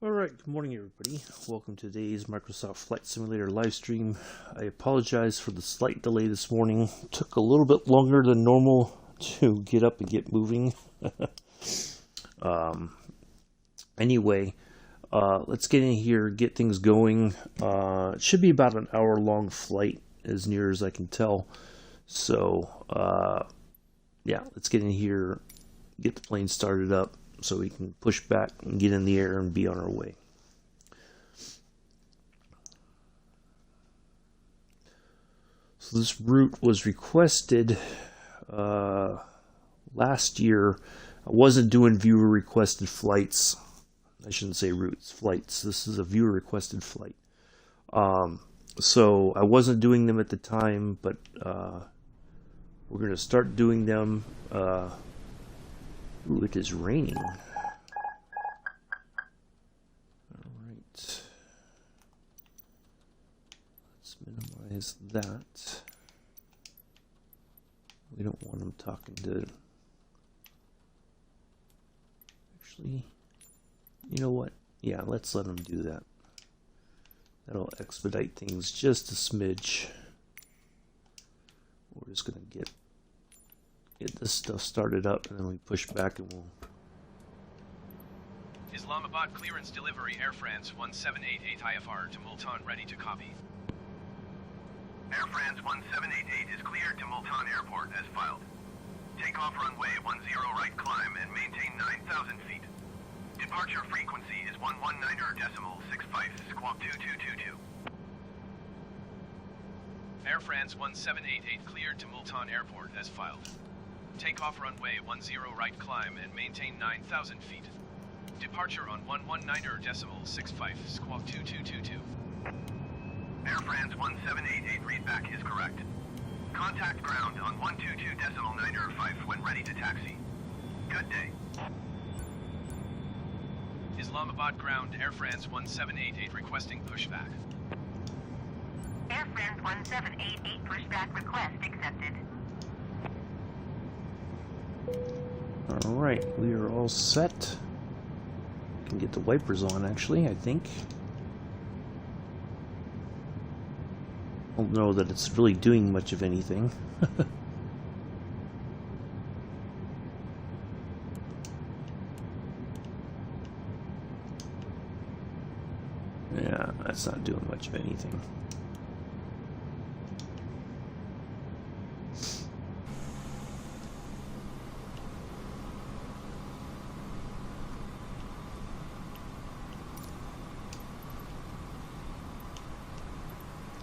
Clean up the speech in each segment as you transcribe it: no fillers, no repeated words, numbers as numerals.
Alright, good morning everybody. Welcome to today's Microsoft Flight Simulator live stream. I apologize for the slight delay this morning. It took a little bit longer than normal to get up and get moving. Anyway, let's get in here, get things going. It should be about an hour-long flight, as near as I can tell. So, yeah, let's get in here, get the plane started up, so we can push back and get in the air and be on our way. So this route was requested last year. I wasn't doing viewer requested flights. I shouldn't say routes, flights. This is a viewer requested flight. So I wasn't doing them at the time, but we're going to start doing them. Ooh, it is raining. Alright. Let's minimize that. We don't want them talking to... Actually, you know what? Yeah, let's let them do that. That'll expedite things just a smidge. We're just going to get this stuff started up, and then we push back and we'll... Islamabad clearance delivery Air France 1788 IFR to Multan ready to copy. Air France 1788 is cleared to Multan Airport as filed. Takeoff runway 10 right climb and maintain 9,000 feet. Departure frequency is 119.65 squawk 2222. Air France 1788 cleared to Multan Airport as filed. Takeoff runway 10 right climb and maintain 9,000 feet. Departure on 119.65 squawk 2222. Air France 1788 readback is correct. Contact ground on 122.95 when ready to taxi. Good day. Islamabad ground Air France 1788 requesting pushback. Air France 1788 pushback request accepted. Alright, we are all set. Can get the wipers on, actually, I think. I don't know that it's really doing much of anything. Yeah, that's not doing much of anything.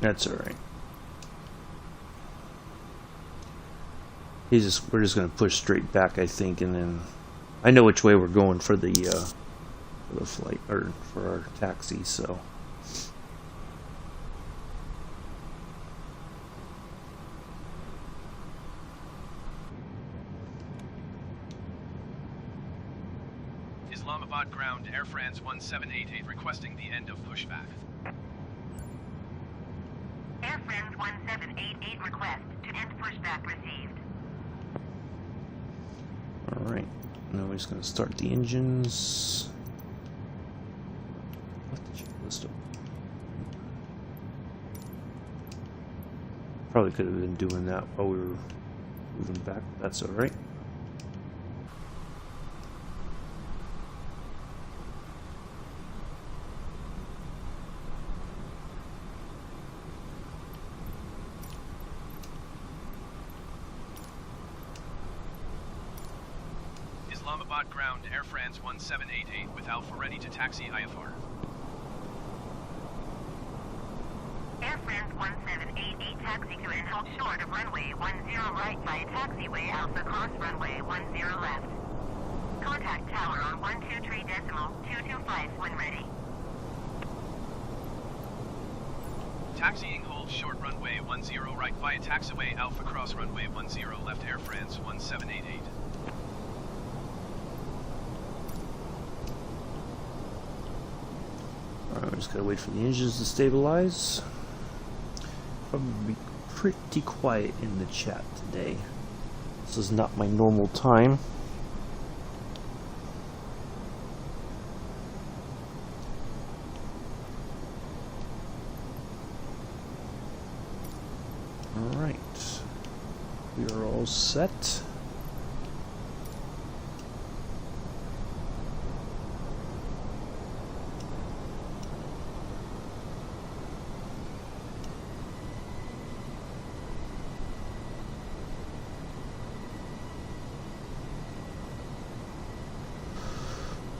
That's alright. We're just going to push straight back, I think, and then I know which way we're going for the flight, or for our taxi, so. Islamabad ground Air France 1788 requesting the end of pushback. Air France 1788 request to end pushback received. Alright, now we're just going to start the engines. What the checklist open? Probably could have been doing that while we were moving back. That's alright. Islamabad ground Air France 1788 with Alpha ready to taxi IFR. Air France 1788 taxi to and hold short of runway 10 right via taxiway Alpha cross runway 10 left. Contact tower on 123.225 when ready. Taxiing hold short runway 10 right via taxiway Alpha cross runway 10 left Air France 1788. Alright, we're just gotta wait for the engines to stabilize. Probably pretty quiet in the chat today. This is not my normal time. Alright. We are all set.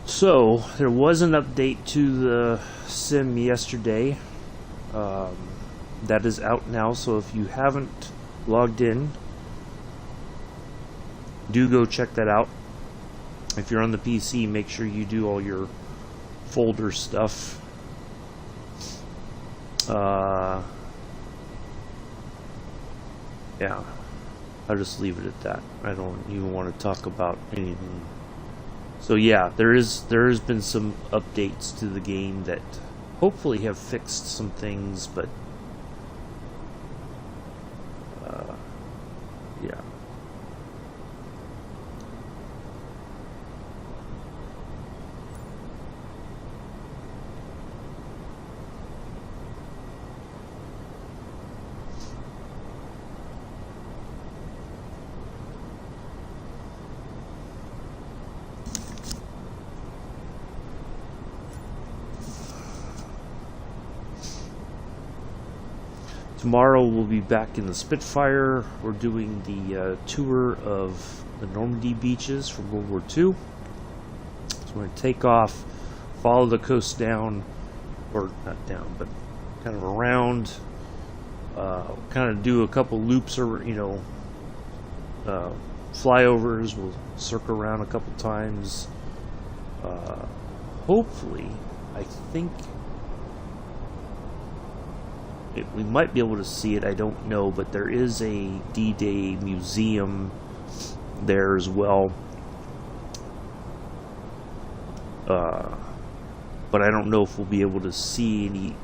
So, there was an update to the sim yesterday. That is out now, so if you haven't logged in, do go check that out. If you're on the PC, make sure you do all your folder stuff. Yeah, I'll just leave it at that. I don't even want to talk about anything. So yeah, there has been some updates to the game that hopefully have fixed some things, but yeah. Tomorrow we'll be back in the Spitfire. We're doing the tour of the Normandy beaches from World War II. So we're going to take off, follow the coast down, or not down, but kind of around, kind of do a couple loops, or flyovers. We'll circle around a couple times. Hopefully, I think we might be able to see it, I don't know, but there is a D-Day museum there as well. But I don't know if we'll be able to see any,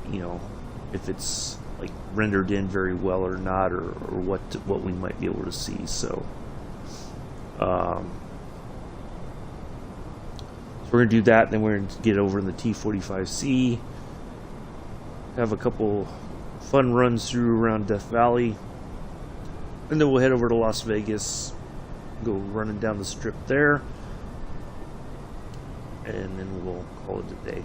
if it's like rendered in very well or not, or what we might be able to see. So, so we're gonna do that. Then we're gonna get over in the T-45C, have a couple fun runs through around Death Valley, and then we'll head over to Las Vegas, go running down the strip there, and then we'll call it a day.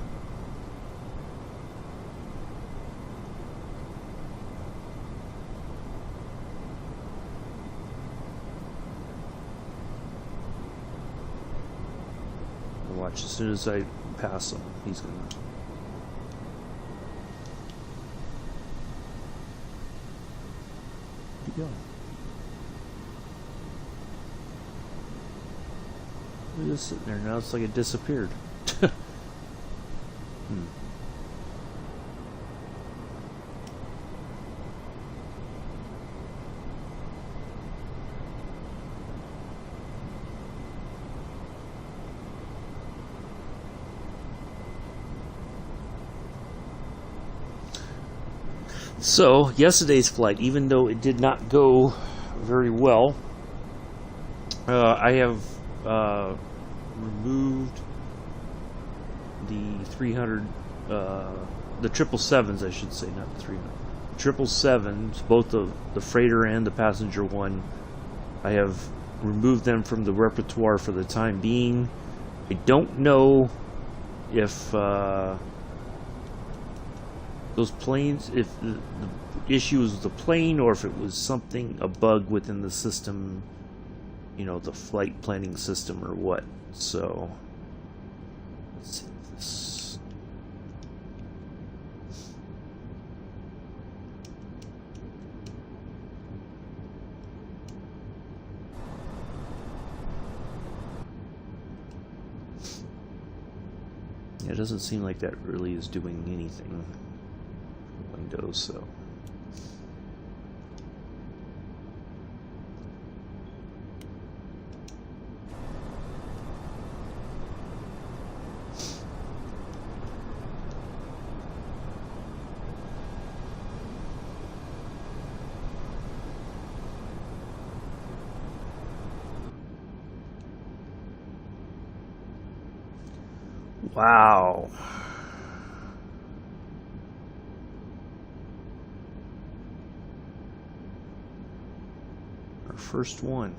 And watch, as soon as I pass him, he's gonna. Go. It's just sitting there now. It's like it disappeared. So, yesterday's flight, even though it did not go very well, I have removed the 300, the 777s, I should say, not the 300. 777s, both the freighter and the passenger one. I have removed them from the repertoire for the time being. I don't know if those planes, if the issue was the plane or if it was something, a bug within the system, the flight planning system or what. So let's see this. Yeah, it doesn't seem like that really is doing anything. Windows, so wow. Our first one.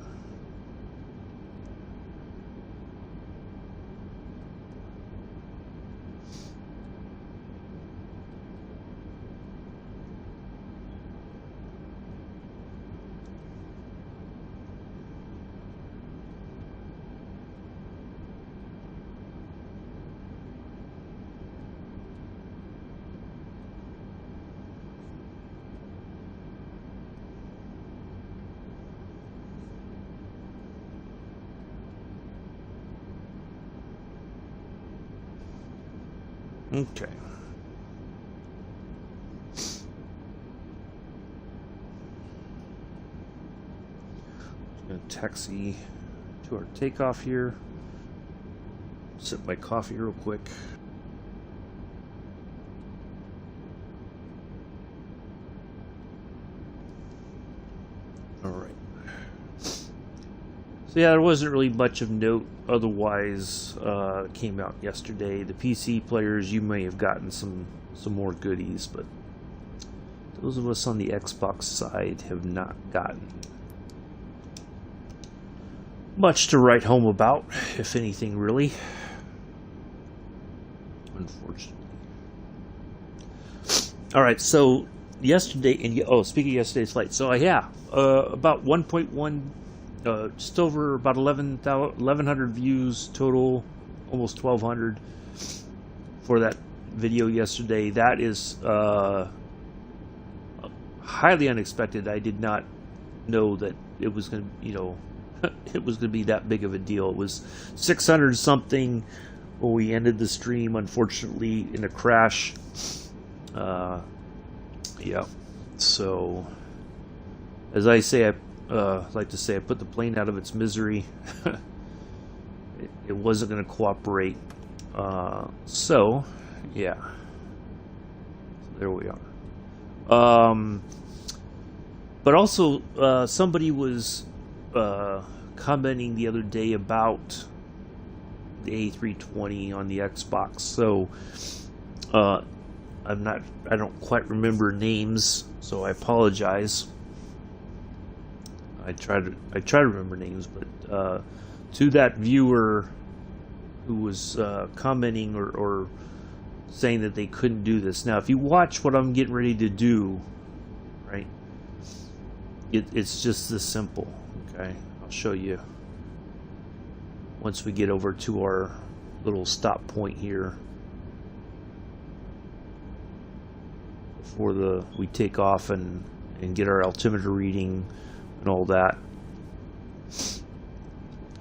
Okay. Gonna taxi to our takeoff here. Sip my coffee real quick. All right. So yeah, there wasn't really much of note otherwise. Came out yesterday. The PC players, you may have gotten some more goodies, but those of us on the Xbox side have not gotten much to write home about, if anything, really. Unfortunately. All right, so yesterday, and speaking of yesterday's flight, so yeah, about 1.1. Just over about 1,100 views total, almost 1,200 for that video yesterday. That is highly unexpected. I did not know that it was going to, it was going to be that big of a deal. It was 600 something when we ended the stream, unfortunately, in a crash. Yeah. So, as I say, I like to say, I put the plane out of its misery. it wasn't going to cooperate. So, yeah. So there we are. But also, somebody was commenting the other day about the A320 on the Xbox. So, I don't quite remember names, so I apologize. I try to remember names, but to that viewer who was commenting or saying that they couldn't do this. Now, if you watch what I'm getting ready to do, right, it's just this simple. Okay, I'll show you once we get over to our little stop point here before we take off and get our altimeter reading and all that.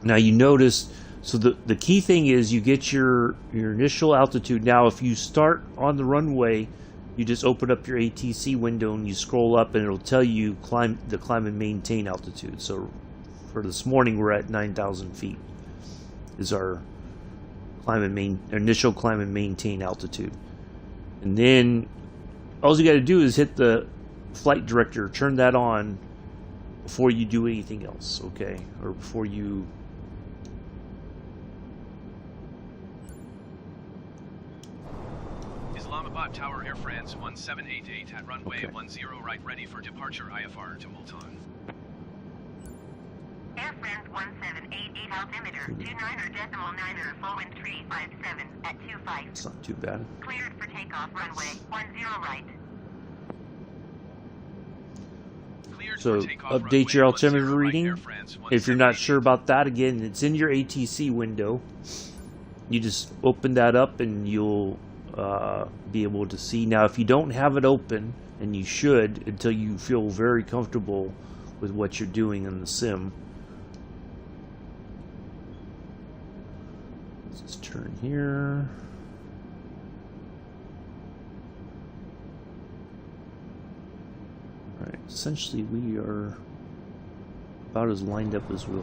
Now you notice, so the key thing is you get your initial altitude. Now if you start on the runway, you just open up your ATC window and you scroll up and it'll tell you climb and maintain altitude. So for this morning we're at 9,000 feet is our initial climb and maintain altitude. And then all you got to do is hit the flight director, turn that on before you do anything else, okay? Or before you... Islamabad Tower Air France 1788 at runway 10 right, ready for departure IFR to Multan. Air France 1788 altimeter 29.9 full wind 357 at 25. It's not too bad. Cleared for takeoff runway 10 right. So update your altimeter reading. If you're not sure about that, again, it's in your ATC window. You just open that up and you'll be able to see. Now, if you don't have it open, and you should until you feel very comfortable with what you're doing in the sim. Let's just turn here. Alright, essentially we are about as lined up as we'll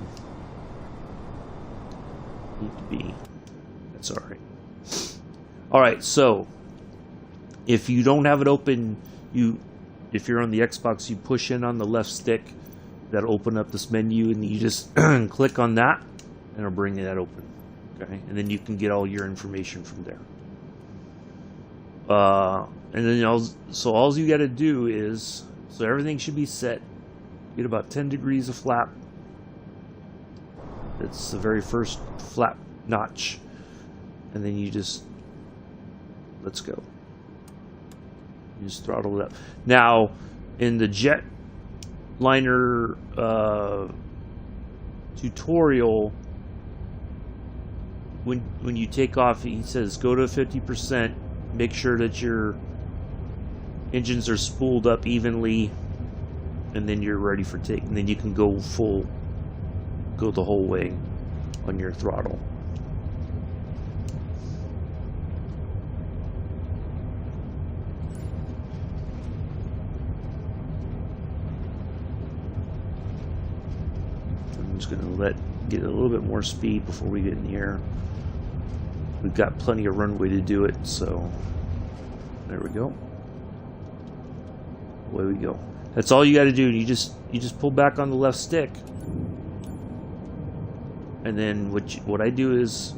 need to be. That's alright. Alright, so if you don't have it open, if you're on the Xbox, you push in on the left stick, that'll open up this menu, and you just click on that and it'll bring that open. Okay, and then you can get all your information from there. And then all you got to do is, so everything should be set. Get about 10 degrees of flap. It's the very first flap notch. And then you just, let's go. You just throttle it up. Now, in the jetliner tutorial, when you take off, he says go to 50%. Make sure that your engines are spooled up evenly, and then you're ready for take. And then you can go the whole way on your throttle. I'm just gonna get a little bit more speed before we get in the air. We've got plenty of runway to do it, so there we go. Away we go. That's all you got to do. You just pull back on the left stick, and then what I do is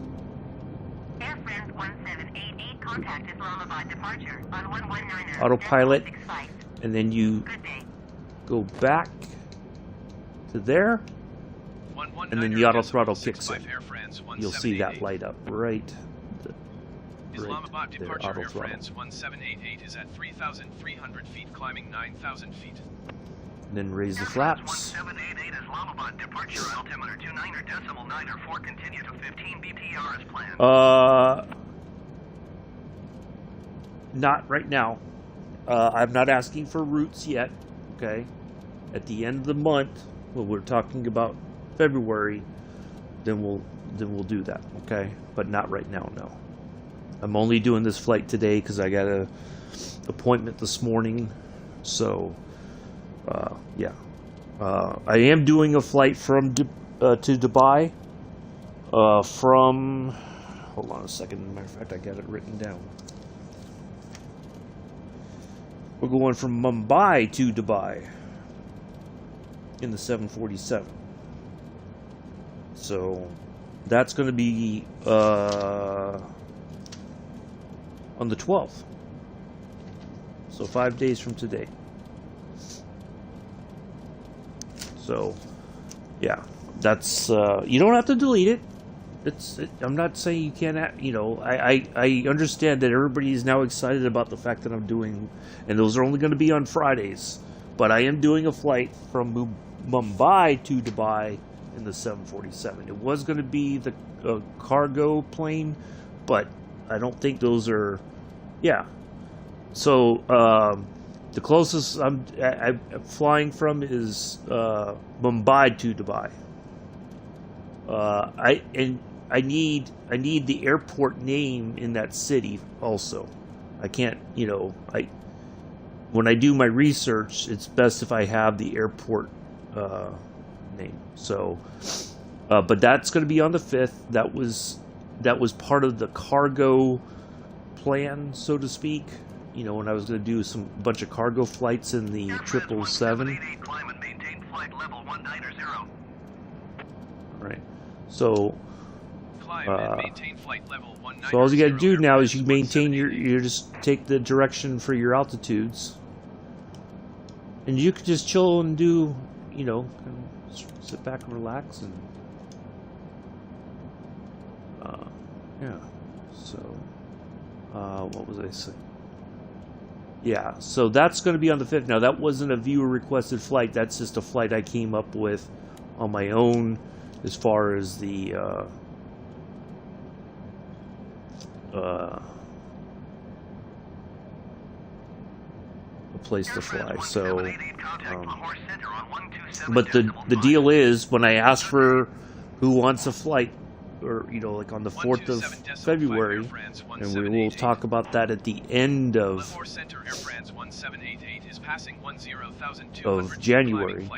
Air France 1788, contact Islamabad departure on 119er. autopilot, 6 flight. and then you Good day. go back to there, and then the auto throttle kicks in. You'll see that light up right Islamabad there, departure auto Air throttle. France 1788 is at 3,300 feet, climbing 9,000 feet. And then raise the Air France flaps. 1788 Islamabad departure altimeter 29.9 continue to 15 BPR as planned. Not right now. I'm not asking for routes yet. Okay. At the end of the month, when we're talking about February, then we'll do that. Okay. But not right now. No. I'm only doing this flight today because I got a appointment this morning. So, yeah. I am doing a flight from to Dubai. From, hold on a second. Matter of fact, I got it written down. We're going from Mumbai to Dubai in the 747. So that's going to be on the 12th. So 5 days from today. So, yeah, that's you don't have to delete it. I'm not saying you can't. You know, I understand that everybody is now excited about the fact that I'm doing, and those are only going to be on Fridays. But I am doing a flight from Mumbai to Dubai in the 747. It was going to be the cargo plane, but I don't think those are. Yeah. So the closest I'm flying from is Mumbai to Dubai. I need the airport name in that city also. I can't, you know, when I do my research, it's best if I have the airport name. So, but that's going to be on the 5th. That was part of the cargo plan, so to speak. You know, when I was going to do a bunch of cargo flights in the 777. Climb and maintain flight level 190. Right. So, Climb and maintain flight level 190. so all you got to do now is you maintain you just take the direction for your altitudes, and you can just chill and do, you know, sit back and relax and, yeah. So, what was I saying? Yeah, so that's going to be on the 5th. Now, that wasn't a viewer-requested flight. That's just a flight I came up with on my own as far as the a place to fly. So, but the deal is, when I ask for who wants a flight, or, you know, like on the 4th of February, and we will talk about that at the end of January,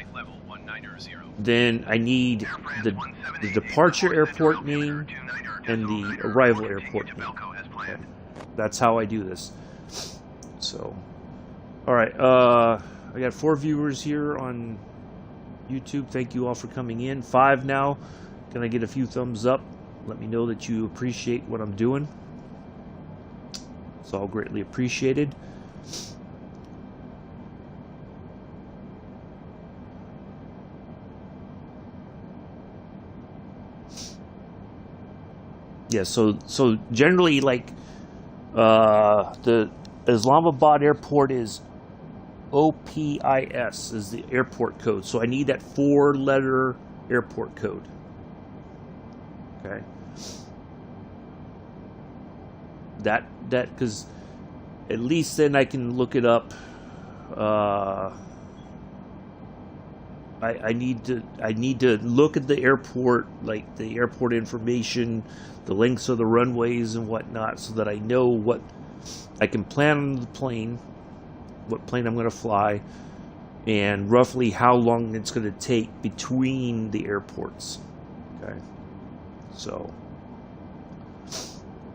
then I need the departure airport name and the arrival airport name. Okay. That's how I do this. So, all right, I got 4 viewers here on YouTube. Thank you all for coming in. 5 now. Can I get a few thumbs up? Let me know that you appreciate what I'm doing. It's all greatly appreciated. Yeah, so generally, like, the Islamabad airport is OPIS is the airport code. So I need that 4-letter airport code. Okay. That because at least then I can look it up. I need to look at the airport, like the airport information, the lengths of the runways and whatnot, so that I know what I can plan on the plane, what plane I'm going to fly, and roughly how long it's going to take between the airports. Okay, so,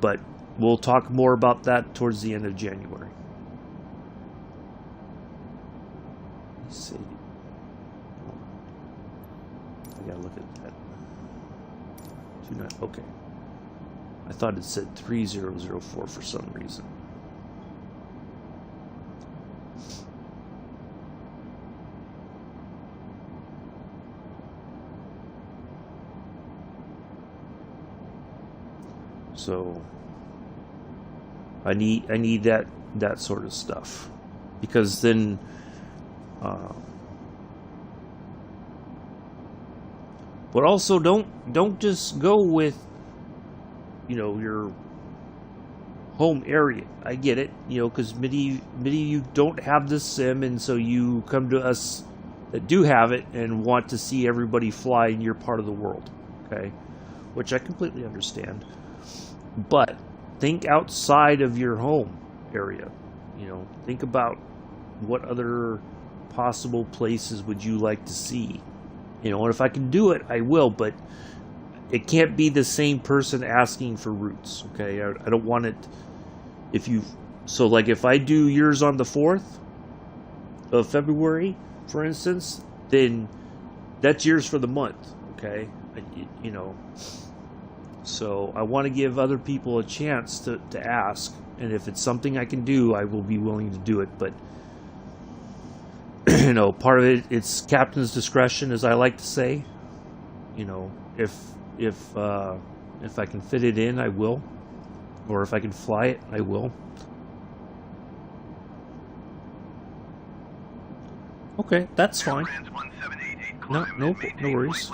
but we'll talk more about that towards the end of January. Let's see. I gotta look at that. 29. Okay. I thought it said 3004 for some reason. So I need that sort of stuff, because then but also don't just go with, you know, your home area. I get it, you know, because many of you don't have this sim, and so you come to us that do have it and want to see everybody fly in your part of the world. Okay, which I completely understand. But think outside of your home area. You know, think about what other possible places would you like to see. You know, and if I can do it, I will, but it can't be the same person asking for routes, okay? I don't want it, so like if I do yours on the 4th of February, for instance, then that's yours for the month, okay? You know, so I want to give other people a chance to ask, and if it's something I can do, I will be willing to do it, but you know, part of it's captain's discretion, as I like to say. You know, if I can fit it in, I will, or if I can fly it, I will. Okay, that's fine. No worries.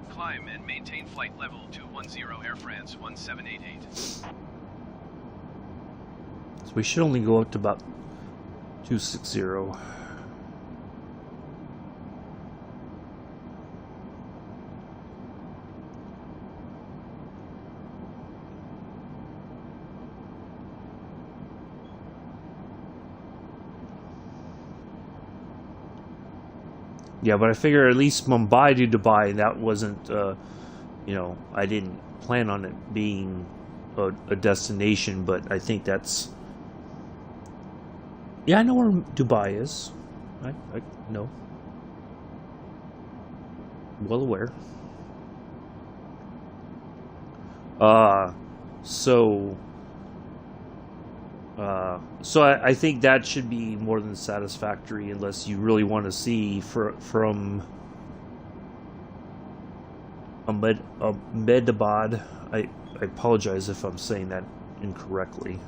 Climb and maintain flight level 210 Air France 1788. So we should only go up to about 260. Yeah, but I figure at least Mumbai to Dubai, that wasn't, you know, I didn't plan on it being a destination, but I think that's... Yeah, I know where Dubai is. I know. Well aware. So I think that should be more than satisfactory, unless you really want to see from Ahmedabad. I apologize if I'm saying that incorrectly.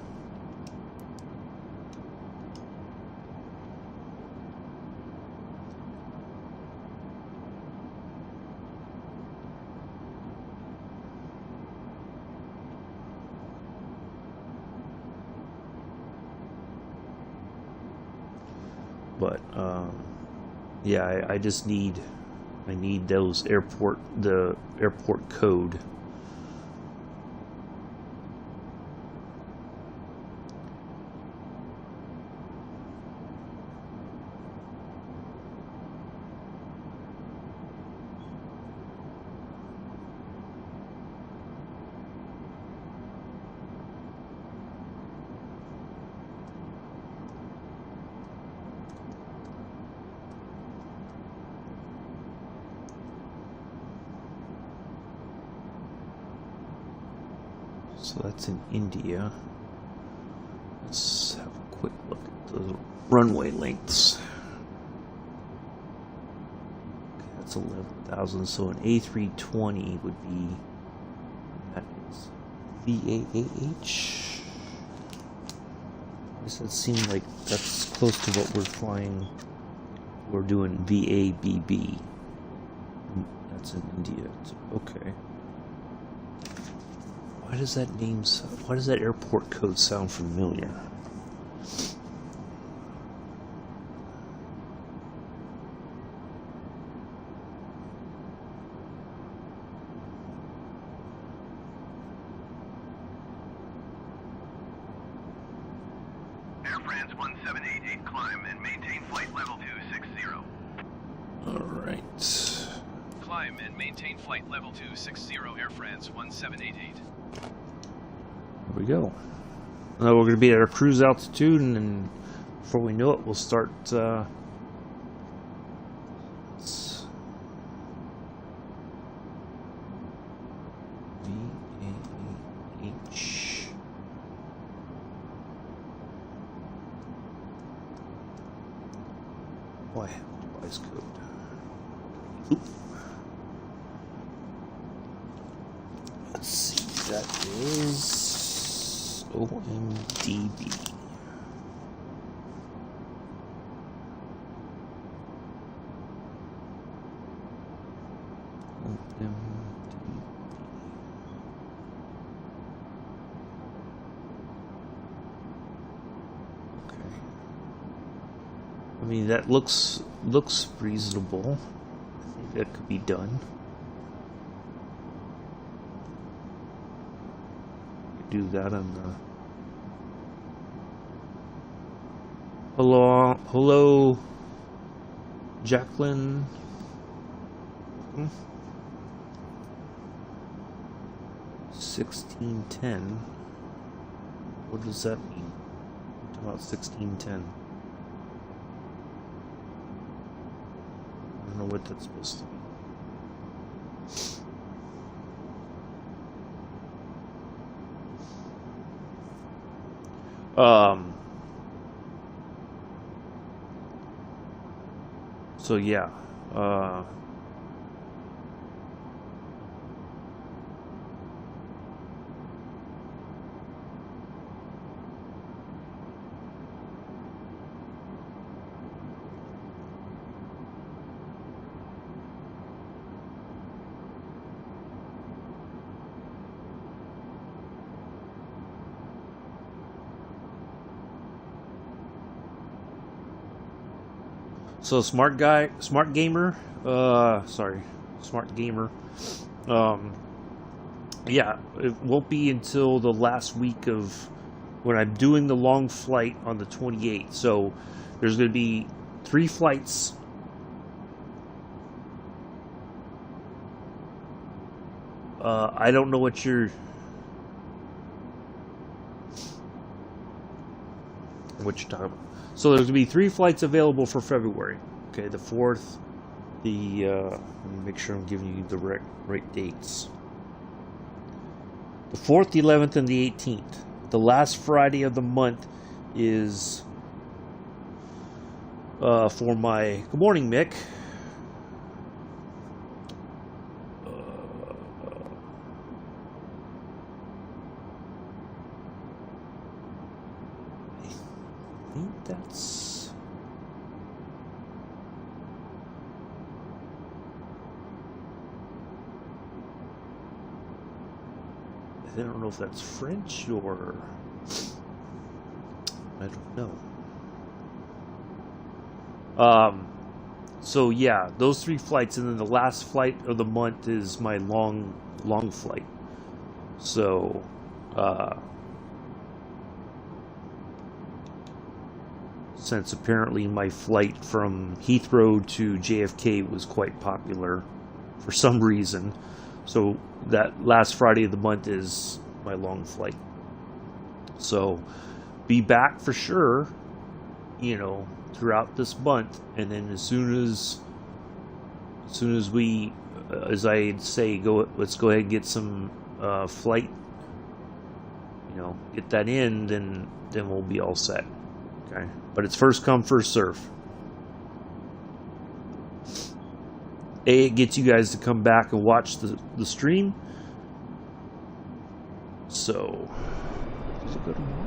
But yeah, I just need those the airport code. So that's in India. Let's have a quick look at the runway lengths. Okay, that's 11,000. So an A320 would be, that is VAAH. Does that seem like that's close to what we're flying? We're doing VABB. That's in India. Okay. Why does that airport code sound familiar? Air France 1788, climb and maintain flight level 260. Alright. Climb and maintain flight level 260 Air France 1788. There we go. Now we're going to be at our cruise altitude, and then before we know it, we'll start. VAH. Oh, I have device code. Oop. Let's see. That is OMDB. Okay. I mean, that looks reasonable. I think that could be done. Do that on the hello Jacqueline. 1610. What does that mean? What about 1610? I don't know what that's supposed to be. So yeah, so smart gamer, yeah, it won't be until the last week of when I'm doing the long flight on the 28th. So there's going to be 3 flights. I don't know what you're talking about. So there's going to be 3 flights available for February. Okay, the 4th, let me make sure I'm giving you the right dates. The 4th, the 11th, and the 18th. The last Friday of the month is for my... Good morning, Mick. I think that's... I don't know if that's French or... I don't know. So yeah, those 3 flights, and then the last flight of the month is my long flight. So, since apparently my flight from Heathrow to JFK was quite popular for some reason, so that last Friday of the month is my long flight. So, be back for sure, throughout this month, and then as soon as we, as I say, let's go ahead and get some flight, get that in, then we'll be all set. Okay, but it's first come, first serve. it gets you guys to come back and watch the stream. So, does it go to more?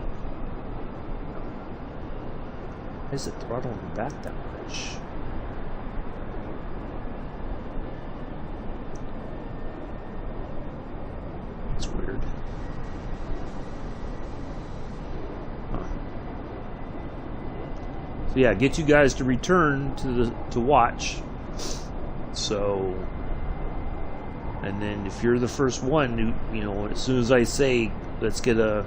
Why is it throttling back that much? That's weird. Huh. So yeah, get you guys to return to watch. So, and then if you're the first one, you know, as soon as I say, let's get a,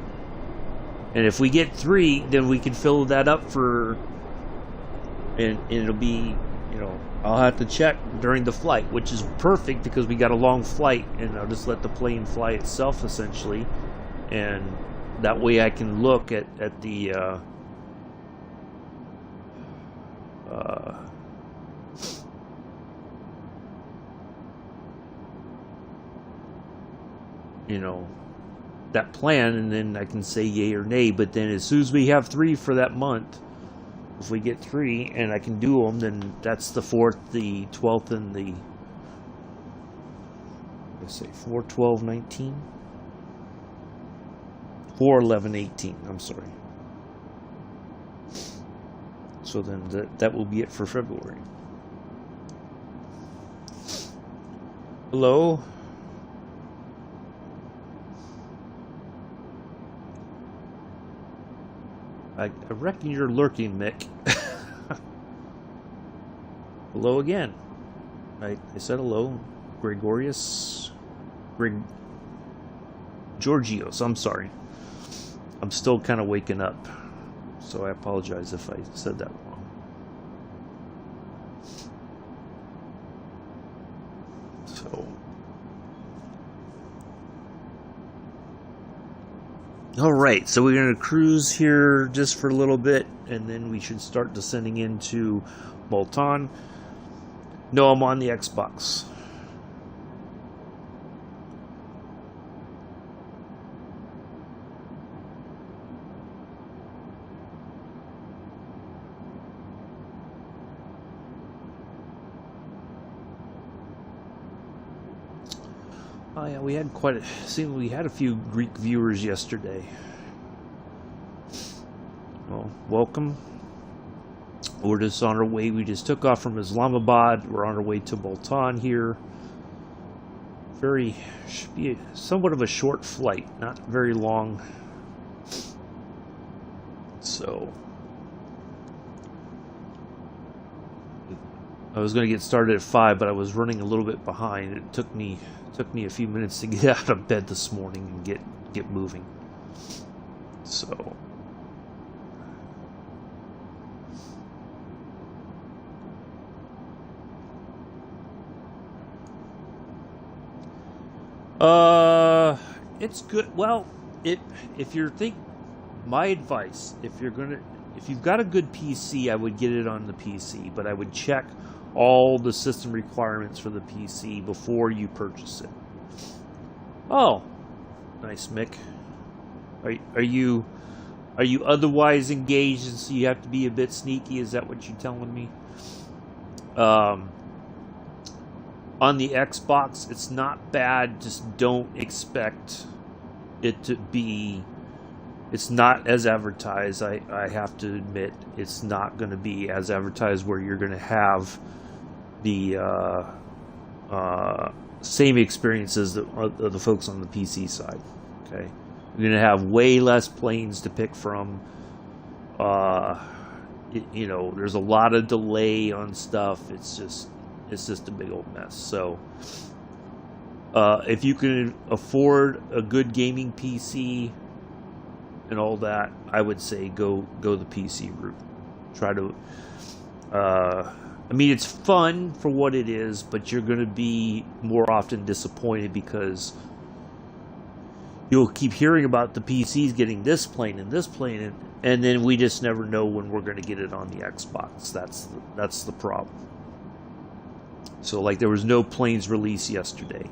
and if we get 3, then we can fill that up for, and it'll be, you know, I'll have to check during the flight, which is perfect because we got a long flight, and I'll just let the plane fly itself essentially, and that way I can look at the you know, that plan, and then I can say yay or nay. But then as soon as we have 3 for that month, if we get 3 and I can do them, then that's the 4th, the 12th, and the, let's say 4, 12, 19, 4, 11, 18, I'm sorry. So then that will be it for February. Hello? I reckon you're lurking, Mick. Hello again. I said hello. Georgios, I'm sorry. I'm still kind of waking up, so I apologize if I said that wrong. So, alright, so we're going to cruise here just for a little bit, and then we should start descending into Multan. No, I'm on the Xbox. Oh yeah, we had we had a few Greek viewers yesterday. Well, welcome. We're just on our way. We just took off from Islamabad. We're on our way to Multan here. Should be somewhat of a short flight, not very long. So, I was going to get started at 5, but I was running a little bit behind. It took me a few minutes to get out of bed this morning and get moving. So, it's good. Well, if you're my advice, if you've got a good PC, I would get it on the PC, but I would check all the system requirements for the PC before you purchase it. Oh, nice, Mick. Are you otherwise engaged, and so you have to be a bit sneaky? Is that what you're telling me? On the Xbox, it's not bad. Just don't expect it to be. It's not as advertised. I have to admit, it's not going to be as advertised where you're going to have the same experiences of the folks on the PC side. Okay, you're going to have way less planes to pick from. You know, there's a lot of delay on stuff. It's just a big old mess. So, if you can afford a good gaming PC and all that, I would say go the PC route. Try to. I mean, it's fun for what it is, but you're going to be more often disappointed because you'll keep hearing about the PCs getting this plane and this plane, and then we just never know when we're going to get it on the Xbox. That's the problem. So, like, there was no planes released yesterday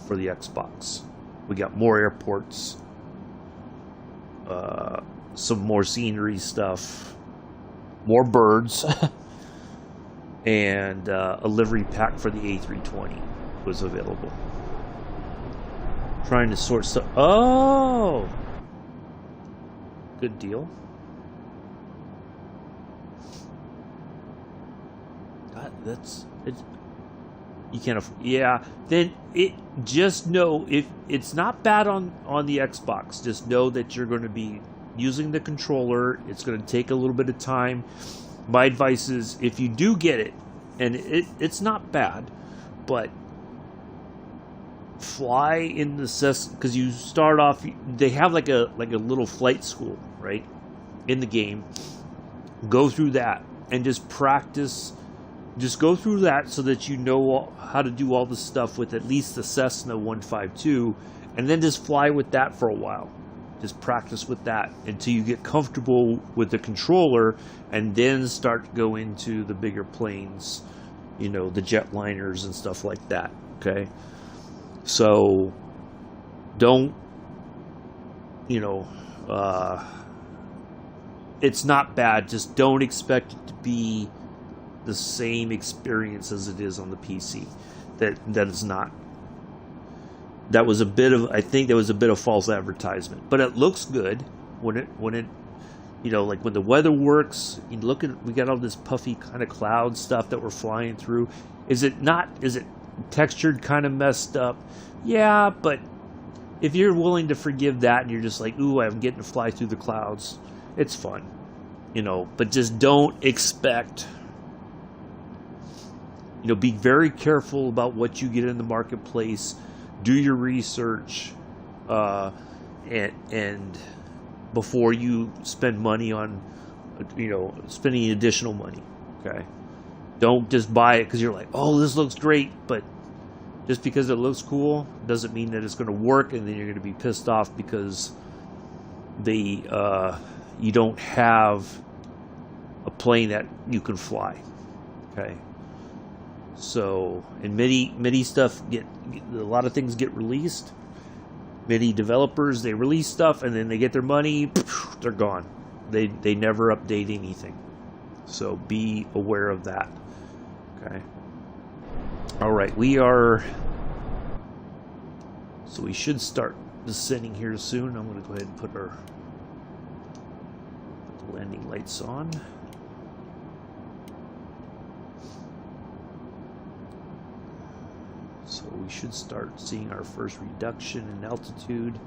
for the Xbox. We got more airports, some more scenery stuff, more birds. and a livery pack for the A320 was available. Trying to sort stuff. Oh, good deal. God, that's it. You can't afford. Yeah, then it just know if it's not bad on the Xbox. Just know that you're going to be using the controller. It's going to take a little bit of time. My advice is if you do get it, and it's not bad, but fly in the Cessna, because you start off. They have like a little flight school right in the game. Go through that and just practice. Just go through that so that you know how to do all the stuff with at least the Cessna 152, and then just fly with that for a while. Just practice with that until you get comfortable with the controller, and then start to go into the bigger planes, you know, the jetliners and stuff like that. Okay, so don't, you know, it's not bad. Just don't expect it to be the same experience as it is on the PC. That is not. That was a bit of, I think that was a bit of false advertisement, but it looks good when it, you know, like when the weather works. You look at, we got all this puffy kind of cloud stuff that we're flying through. Is it textured kind of messed up? Yeah, but if you're willing to forgive that and you're just like, ooh, I'm getting to fly through the clouds, it's fun, you know. But just don't expect. You know, be very careful about what you get in the marketplace. Do your research, and before you spend money on, you know, spending additional money. Okay, don't just buy it because you're like, oh, this looks great, but just because it looks cool doesn't mean that it's going to work, and then you're going to be pissed off because you don't have a plane that you can fly. Okay. So, and many stuff a lot of things get released. Many developers, they release stuff and then they get their money, they're gone. They never update anything. So be aware of that. Okay. All right, so we should start descending here soon. I'm going to go ahead and put the landing lights on. So we should start seeing our first reduction in altitude.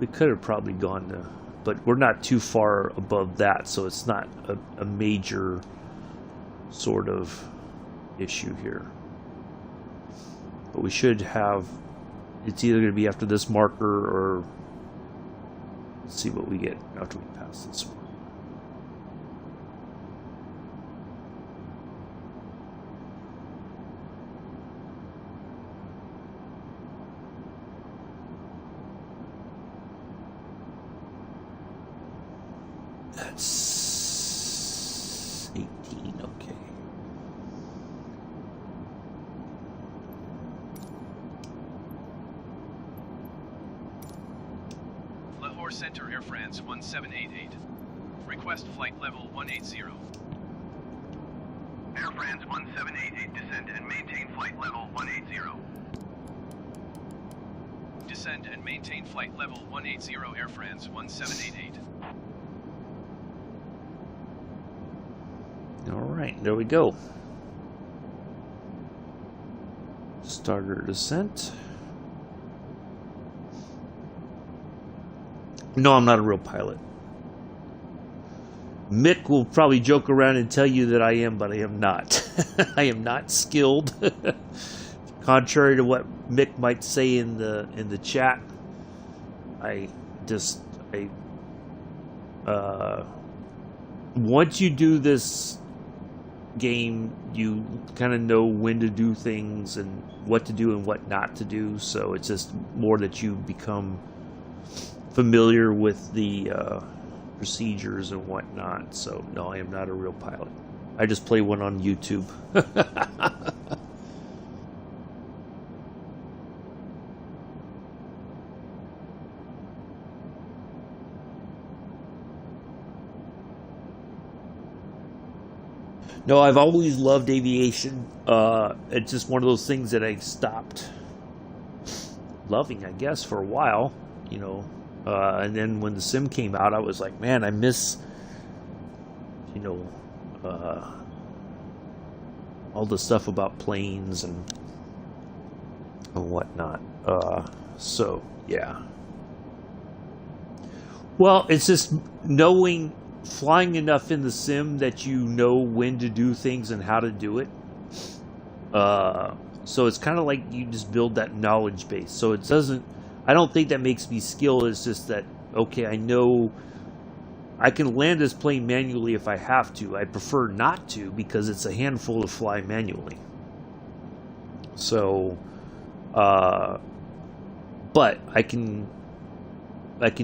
We could have probably gone to, but we're not too far above that, so it's not a major sort of issue here. But we should have, it's either going to be after this marker or let's see what we get after we pass this one. That's 18, okay. Lahore Center, Air France 1788. Request flight level 180. Air France 1788, descend and maintain flight level 180. Descend and maintain flight level 180, Air France 1788. All right, there we go. Starter descent. No, I'm not a real pilot. Mick will probably joke around and tell you that I am, but I am not. I am not skilled. Contrary to what Mick might say in the chat, once you do this game, you kind of know when to do things and what to do and what not to do. So it's just more that you become familiar with the procedures and whatnot. So no, I am not a real pilot. I just play one on YouTube. No, I've always loved aviation. It's just one of those things that I stopped loving, I guess, for a while, you know. And then when the sim came out, I was like, man, I miss, you know, all the stuff about planes and whatnot. So, yeah. Well, it's just knowing, flying enough in the sim that you know when to do things and how to do it. So it's kind of like you just build that knowledge base. So it doesn't, I don't think that makes me skilled. It's just that, okay, I know I can land this plane manually if I have to. I prefer not to because it's a handful to fly manually. So, but I can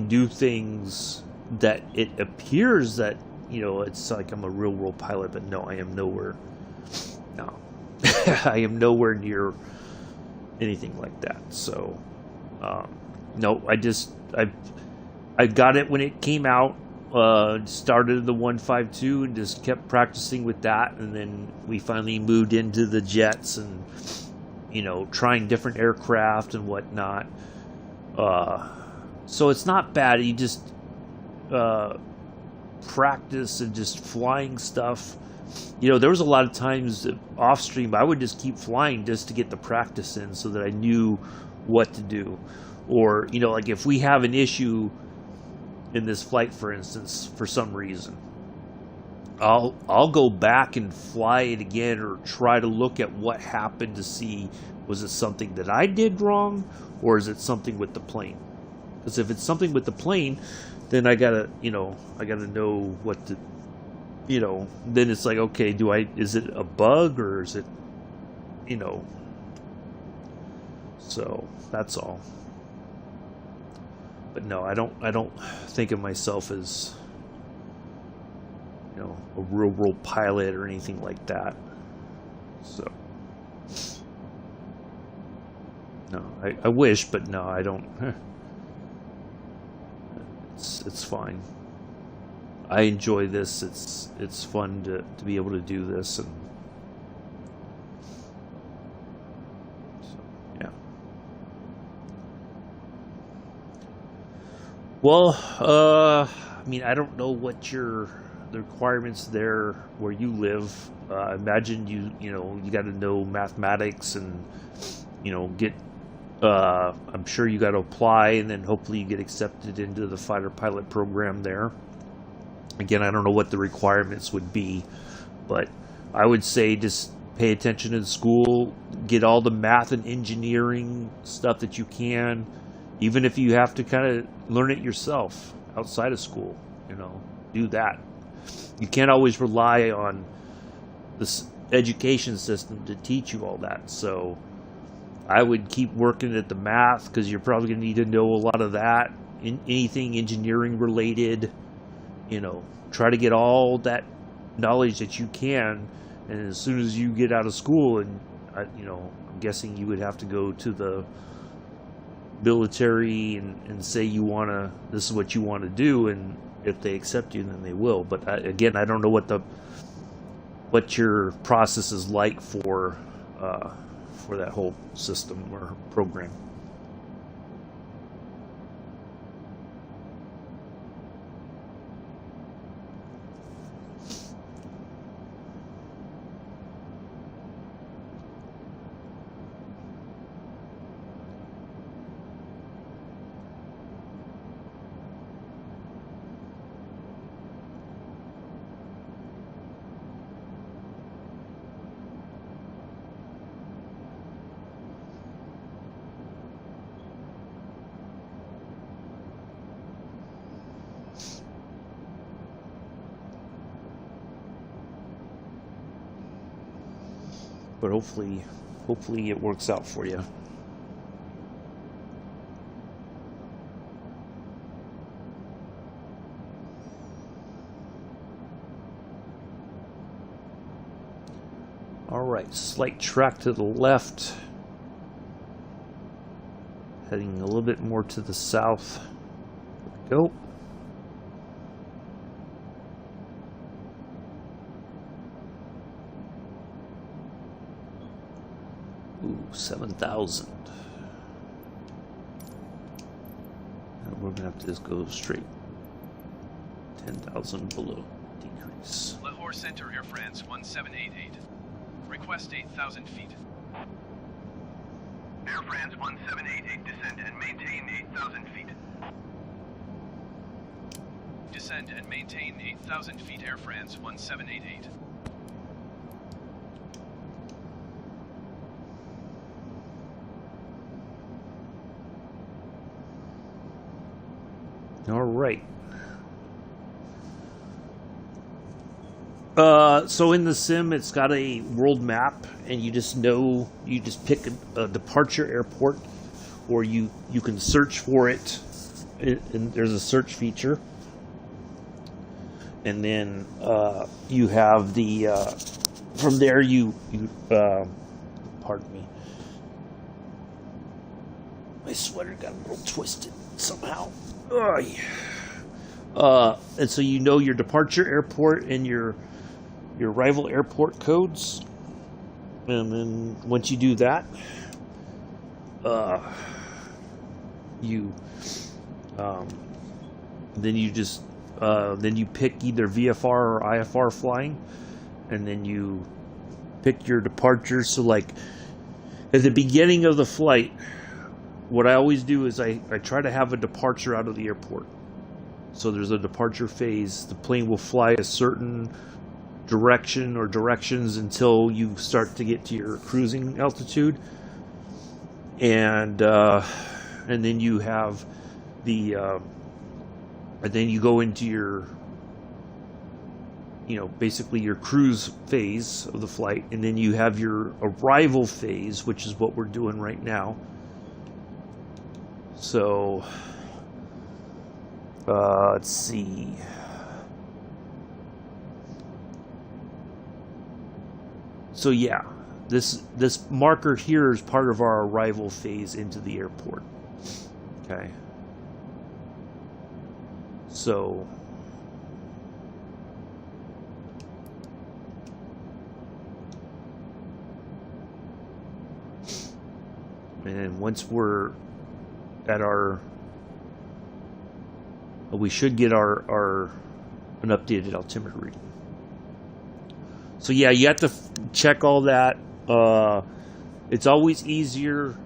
do things that it appears that, you know, it's like I'm a real world pilot, but no, I am nowhere. No, I am nowhere near anything like that. So, no, I got it when it came out. Started the 152 and just kept practicing with that, and then we finally moved into the jets and, you know, trying different aircraft and whatnot. So it's not bad. You just practice and just flying stuff. You know, there was a lot of times off stream I would just keep flying just to get the practice in so that I knew what to do. Or, you know, like if we have an issue in this flight, for instance, for some reason, I'll go back and fly it again or try to look at what happened to see, was it something that I did wrong or is it something with the plane? Because if it's something with the plane, then I gotta know what to, you know, then it's like, okay, is it a bug or is it, you know, so that's all. But no, I don't think of myself as, you know, a real world pilot or anything like that. So no, I wish, but no, I don't. It's fine. I enjoy this. It's fun to be able to do this, and so, yeah. Well, I mean, I don't know what the requirements there where you live. I imagine you know, you got to know mathematics and, you know, get. I'm sure you got to apply, and then hopefully you get accepted into the fighter pilot program there. Again, I don't know what the requirements would be, but I would say just pay attention in school, get all the math and engineering stuff that you can, even if you have to kind of learn it yourself outside of school, you know, do that. You can't always rely on this education system to teach you all that, so I would keep working at the math, because you're probably going to need to know a lot of that. Anything engineering related, you know, try to get all that knowledge that you can. And as soon as you get out of school, and you know, I'm guessing you would have to go to the military and say this is what you want to do, and if they accept you, then they will. But again, I don't know what your process is like for that whole system or program. But hopefully it works out for you. All right, slight track to the left, heading a little bit more to the south. There we go. Ooh, 7,000. And we're gonna have to just go straight. 10,000 below. Decrease. Lahore Center, Air France 1788. Request 8,000 feet. Air France 1788, descend and maintain 8,000 feet. Descend and maintain 8,000 feet, Air France 1788. All right. So in the sim, it's got a world map, and you just pick a departure airport, or you can search for it, and there's a search feature. And then you have the from there you pardon me, my sweater got a little twisted somehow. And so you know your departure airport and your arrival airport codes, and then once you do that, then you pick either VFR or IFR flying, and then you pick your departure. So like at the beginning of the flight, what I always do is I try to have a departure out of the airport. So there's a departure phase. The plane will fly a certain direction or directions until you start to get to your cruising altitude, and then you have the and then you go into your, basically your cruise phase of the flight, and then you have your arrival phase, which is what we're doing right now. So let's see. So yeah, this marker here is part of our arrival phase into the airport. Okay. So and once we're at we should get an updated altimeter reading. So yeah, you have to check all that. It's always easier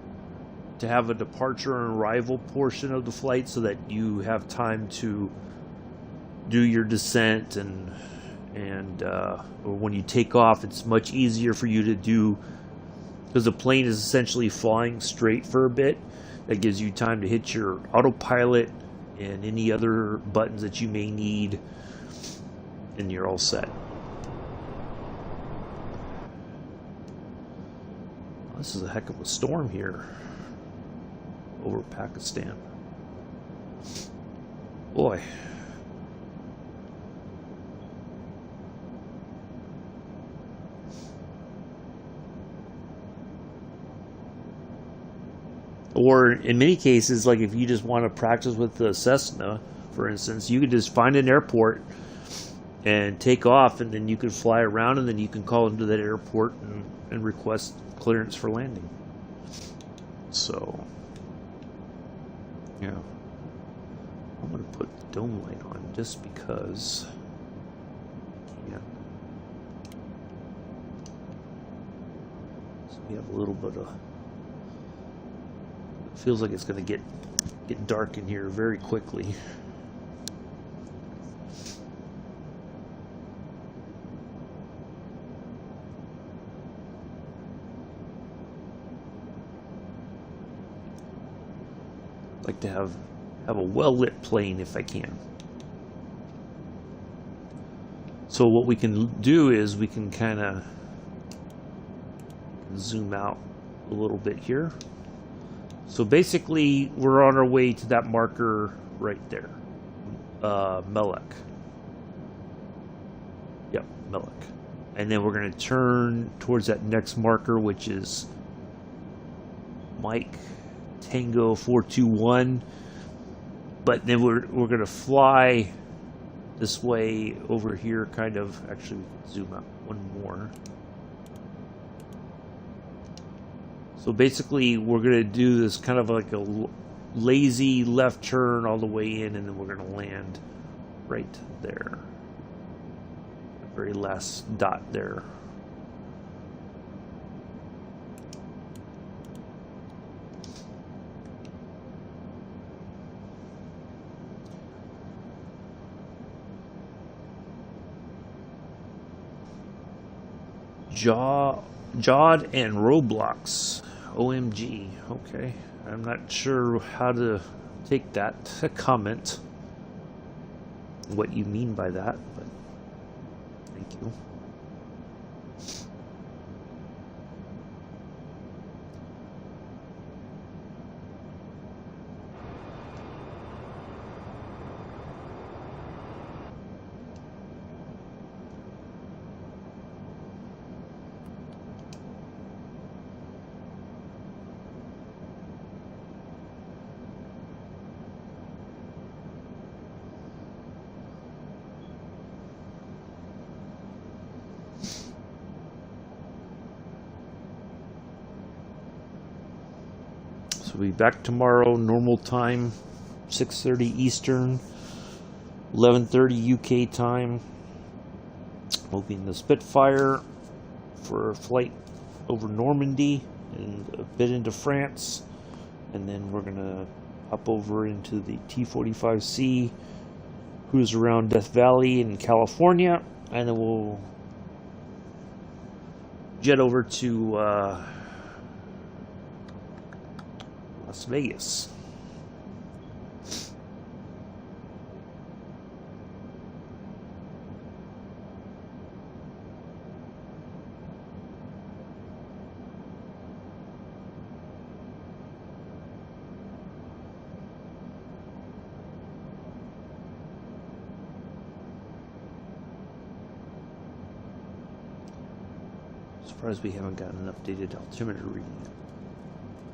to have a departure and arrival portion of the flight so that you have time to do your descent, and when you take off, it's much easier for you to do, because the plane is essentially flying straight for a bit. That gives you time to hit your autopilot and any other buttons that you may need, and you're all set. This is a heck of a storm here over Pakistan. Boy. Or in many cases, like if you just want to practice with the Cessna, for instance, you could just find an airport and take off, and then you can fly around, and then you can call into that airport and request clearance for landing. So, yeah. I'm going to put the dome light on just because. Yeah. So we have a little bit of. It feels like it's going to get dark in here very quickly. Like to have a well-lit plane if I can. So what we can do is we can kind of zoom out a little bit here. So basically we're on our way to that marker right there, Melek. Yep, Melek. And then we're going to turn towards that next marker, which is Mike Tango 421, but then we're going to fly this way over here, kind of. Actually, we can zoom out one more. So basically, we're going to do this kind of like a lazy left turn all the way in, and then we're going to land right there. The very last dot there. Jawed and Roblox. OMG. Okay. I'm not sure how to take that comment. What you mean by that, but thank you. We'll be back tomorrow, normal time, 6:30 Eastern, 11:30 UK time. We'll be in the Spitfire for a flight over Normandy and a bit into France, and then we're gonna hop over into the T-45C, cruise around Death Valley in California, and then we'll jet over to Las Vegas. Surprised we haven't gotten an updated altimeter reading yet.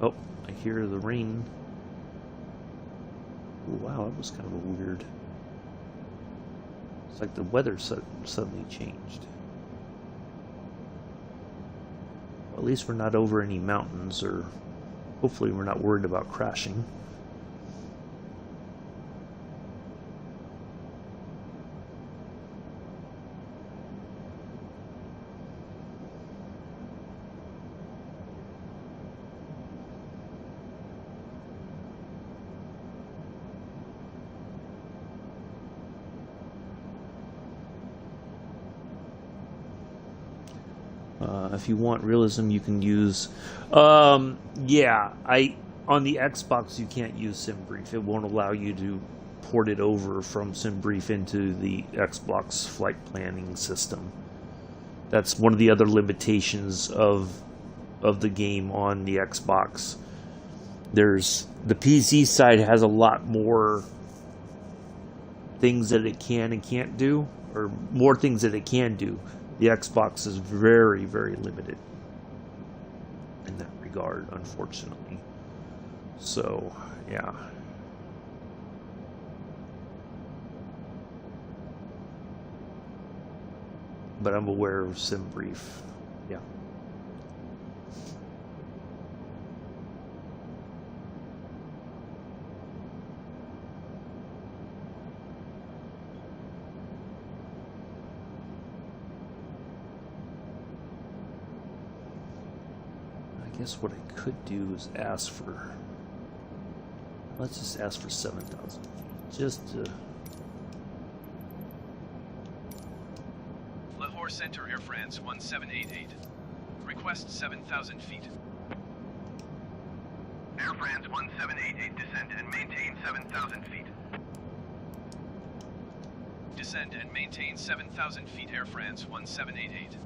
Oh, I hear the rain. Ooh, wow, that was kind of a weird. It's like the weather suddenly changed. Well, at least we're not over any mountains, or hopefully we're not worried about crashing. If you want realism, you can use. Yeah, on the Xbox you can't use SimBrief. It won't allow you to port it over from SimBrief into the Xbox flight planning system. That's one of the other limitations of the game on the Xbox. There's the PC side has a lot more things that it can and can't do, or more things that it can do. The Xbox is very, very limited in that regard, unfortunately. So, yeah. But I'm aware of SimBrief. Yeah. I guess what I could do is ask for. Let's just ask for 7,000 feet. Just to. Lahore Center, Air France 1788. Request 7,000 feet. Air France 1788, descend and maintain 7,000 feet. Descend and maintain 7,000 feet, Air France 1788.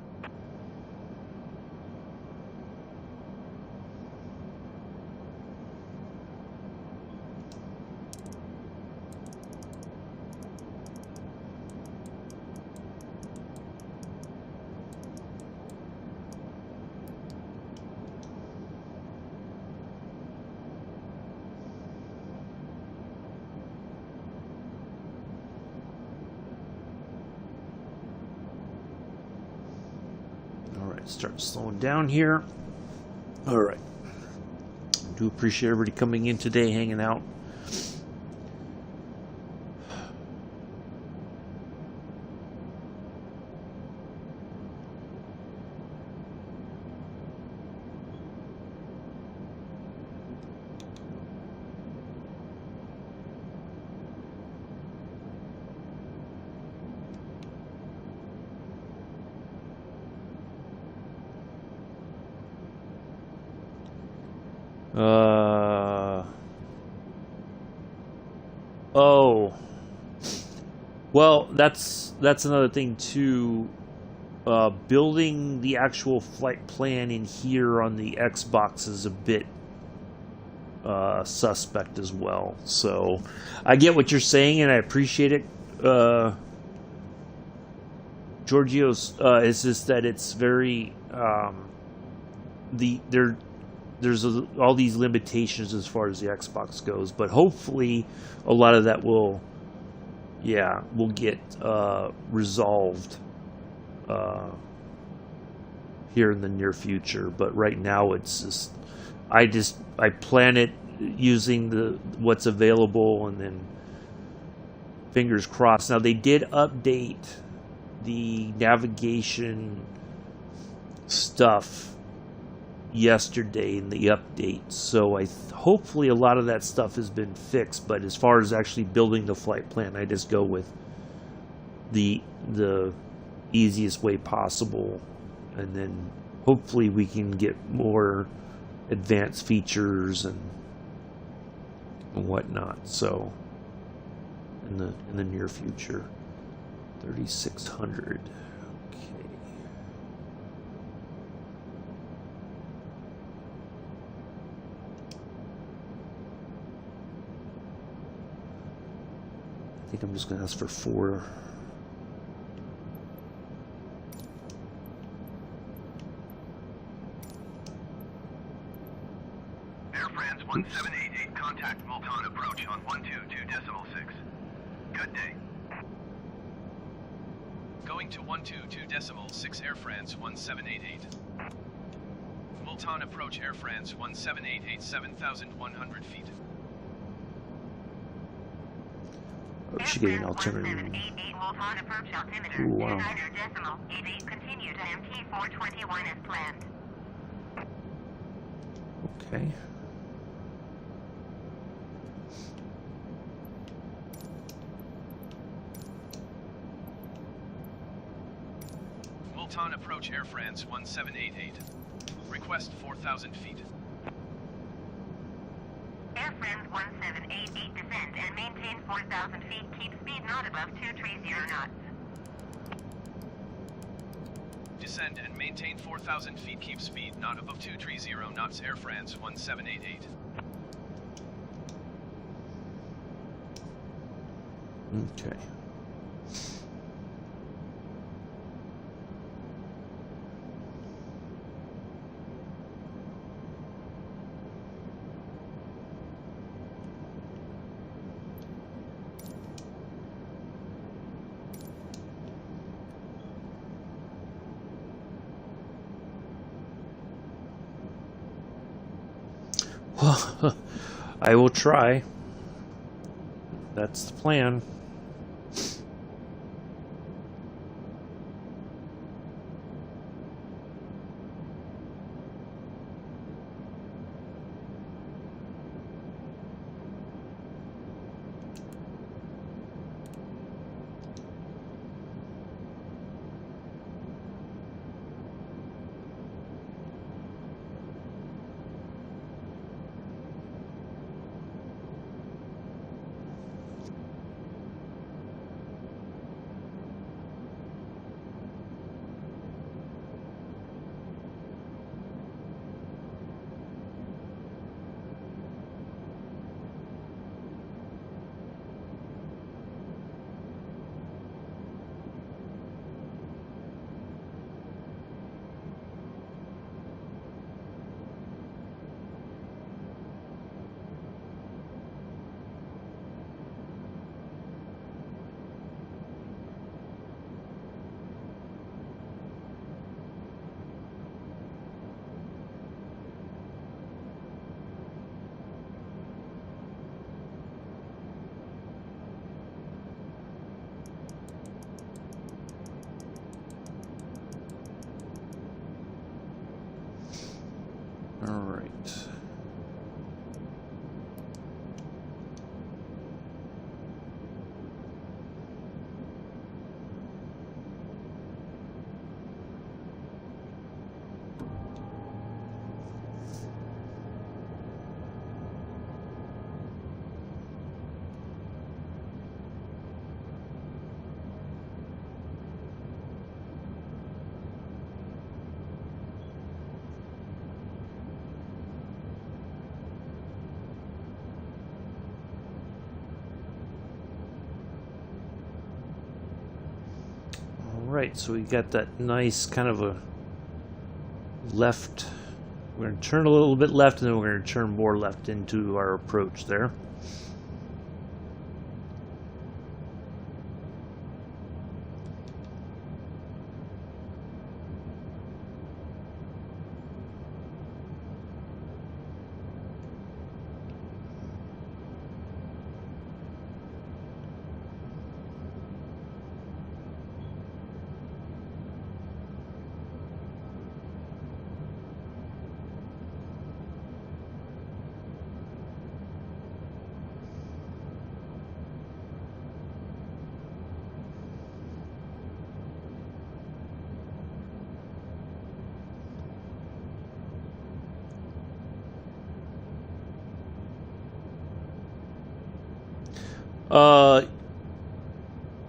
Start slowing down here. All right. Do appreciate everybody coming in today, hanging out. Oh, well, that's another thing too. Building the actual flight plan in here on the Xbox is a bit suspect as well. So I get what you're saying, and I appreciate it, Giorgio's. It's just that it's very there's all these limitations as far as the Xbox goes, but hopefully a lot of that will get resolved here in the near future. But right now it's just I plan it using what's available, and then fingers crossed. Now they did update the navigation stuff yesterday in the update, so hopefully a lot of that stuff has been fixed. But as far as actually building the flight plan, I just go with the easiest way possible, and then hopefully we can get more advanced features and whatnot. So in the near future. 3600. Okay. I think I'm just going to ask for 4. Air France 1788, contact Multan approach on 122.6. Good day. Going to 122.6 Air France 1788. Multan approach Air France 1788 7,100 feet. Oh, she getting an alternative. Multan approach altimeter. Ooh, wow. Decimal 88. Continue to MT 421 as planned. Okay. Multan approach Air France 1788. Request 4,000 feet. Air France 1788 descend and maintain 4,000 feet. Keep speed not above 230 knots. Descend and maintain 4,000 feet. Keep speed not above 230 knots. Air France 1788. Okay. Well, I will try. That's the plan. Alright, so we got that nice kind of a left. We're going to turn a little bit left, and then we're going to turn more left into our approach there.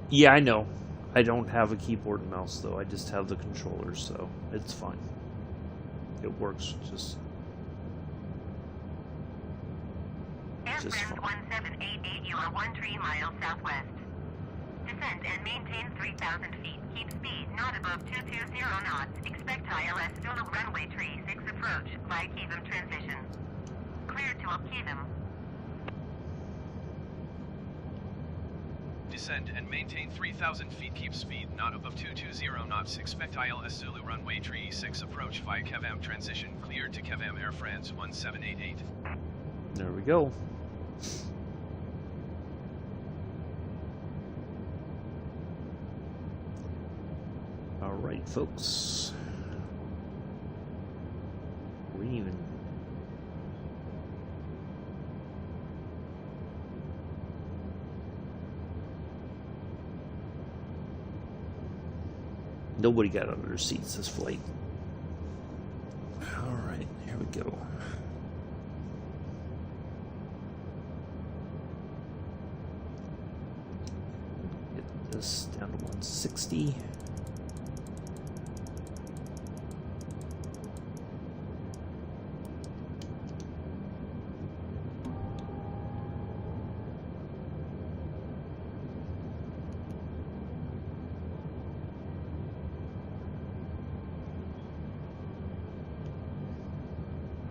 Yeah, I know. I don't have a keyboard and mouse, though. I just have the controllers, so it's fine. It works just Airframe fine. 1788, you are 13 miles southwest. Descend and maintain 3,000 feet. Keep speed not above 220 knots. Expect ILS Zulu runway 36 approach via Kevum transition. Cleared to Kevum. Descend and maintain 3,000 feet. Keep speed not above 220 knots. Expect ILS Zulu runway 36 approach via Kevum transition. Cleared to Kevum Air France 1788. There we go. Alright, folks. We're even. Nobody got under their seats this flight. Alright, here we go. Get this down to 160.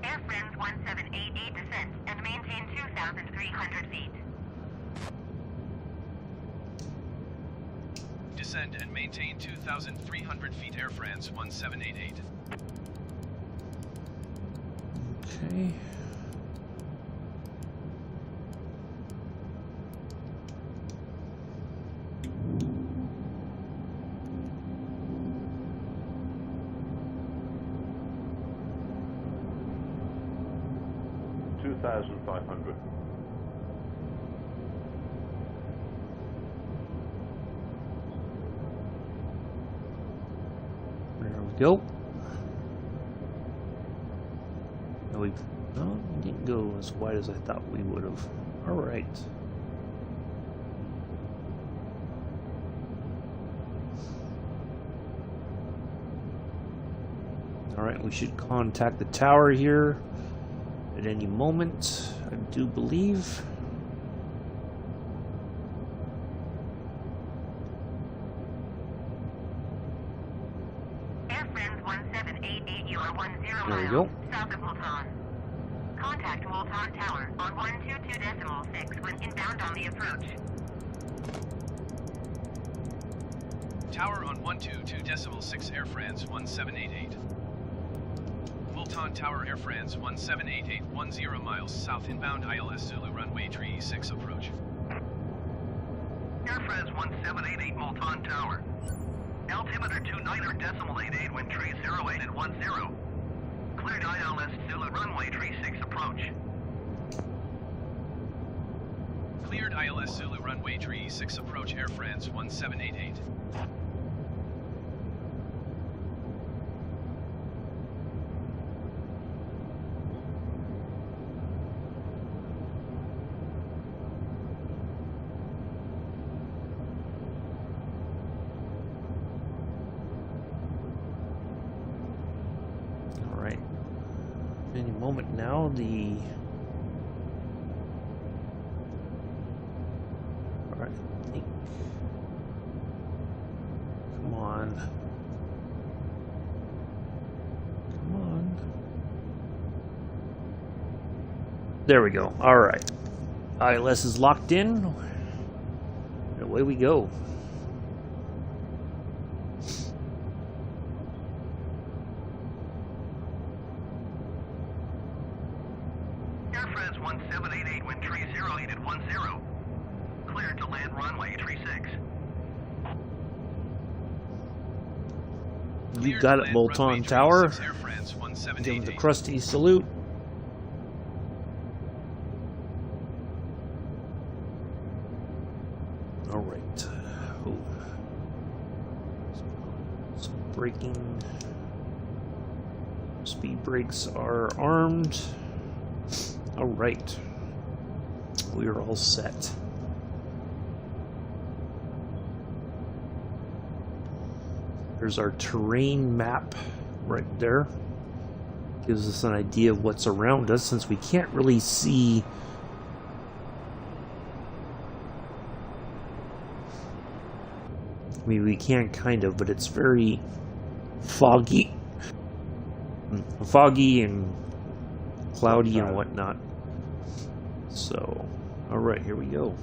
Airframe 1788 descend and maintain 2,300 feet. Descend and maintain 2,300 feet. Air France 1788. Okay. $2,500. There we go. No, we didn't go as wide as I thought we would have. All right. All right, we should contact the tower here at any moment, I do believe. Airframe 1788, you are 10 There we miles go. south of Multan. Contact Multan Tower on 122.6 when inbound on the approach. Tower on 122.6 Air France 1788. Multan Tower Air France 1788, 10 miles south inbound ILS Zulu runway 36 approach. Air France 1788 Multan Tower. Altimeter 29.88 wind 308 and 10. Cleared ILS Zulu runway 36 approach. Cleared ILS Zulu runway 36 approach Air France 1788. Alright. Any moment now, the... Alright, I think... Come on. There we go. All right. ILS is locked in. And away we go. Air France 1788, wind 30, headed 10. Cleared to land runway 36. You got it, Multan Tower. Give him the crusty salute. All right. Ooh. Some braking. Speed brakes are armed. All right. We are all set. There's our terrain map right there. Gives us an idea of what's around us, since we can't really see. I mean, we can kind of, but it's very foggy. Foggy and cloudy and whatnot. So, alright, here we go.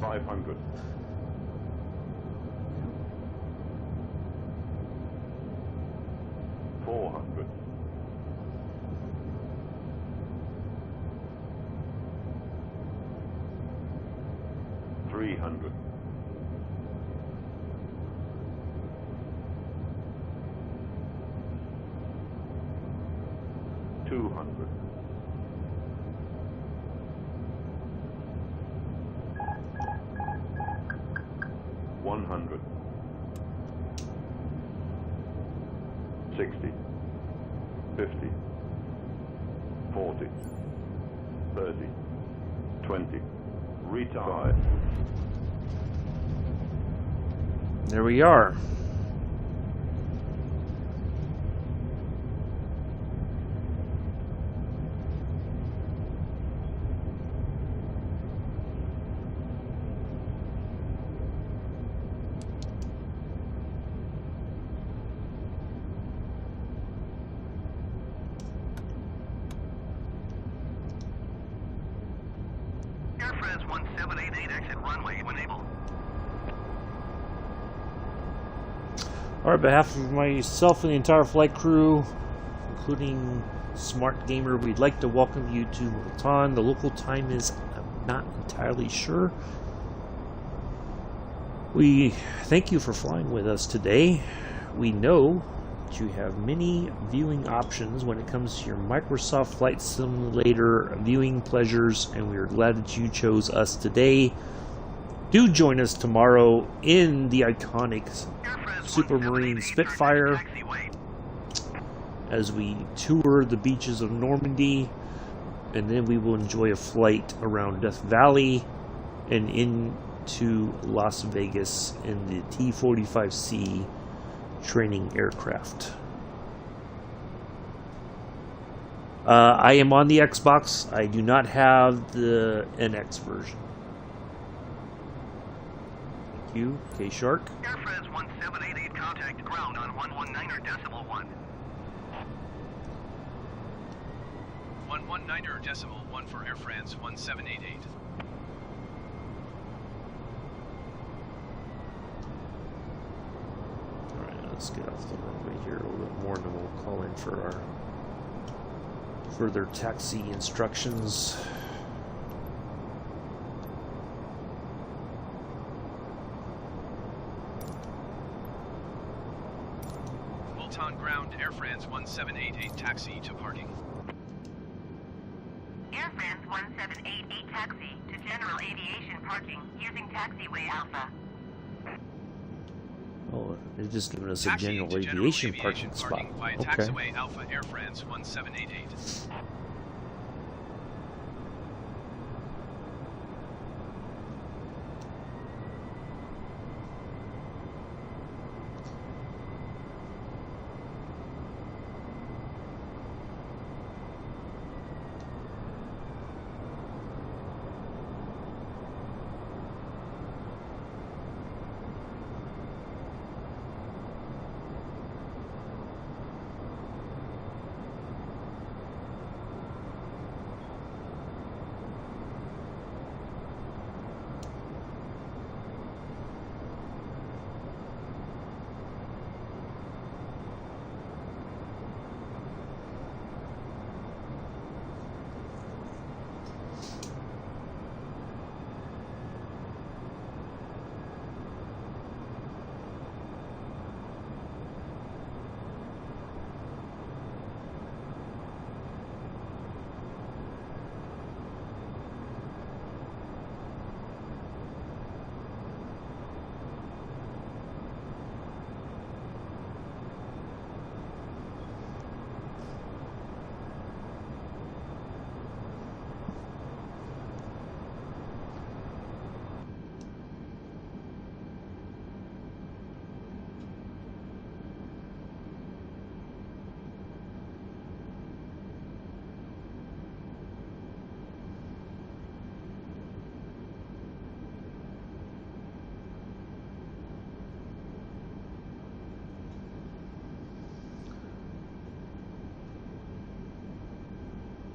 $500. $400. $300. $200. $100. 60. 50. 40. 30. 20. Retire. There we are. Air France 1788, exit runway when able. Alright, on behalf of myself and the entire flight crew, including Smart Gamer, we'd like to welcome you to Multan. The local time is, I'm not entirely sure. We thank you for flying with us today. We know that you have many viewing options when it comes to your Microsoft Flight Simulator viewing pleasures, and we are glad that you chose us today. Do join us tomorrow in the iconic Supermarine Spitfire as we tour the beaches of Normandy, and then we will enjoy a flight around Death Valley and into Las Vegas in the T-45C training aircraft. I am on the Xbox. I do not have the NX version. Thank you, K-Shark. Air France 1788, contact ground on 119.1. 119.1 for Air France 1788. Alright, let's get off the runway here a little bit more, and then we'll call in for our further taxi instructions. Multan ground, Air France 1788, taxi to parking. Air France 1788 taxi to general aviation parking using taxiway Alpha. they're just giving us a Taxi general to aviation parking spot. via Okay. taxiway Alpha Air France 1788.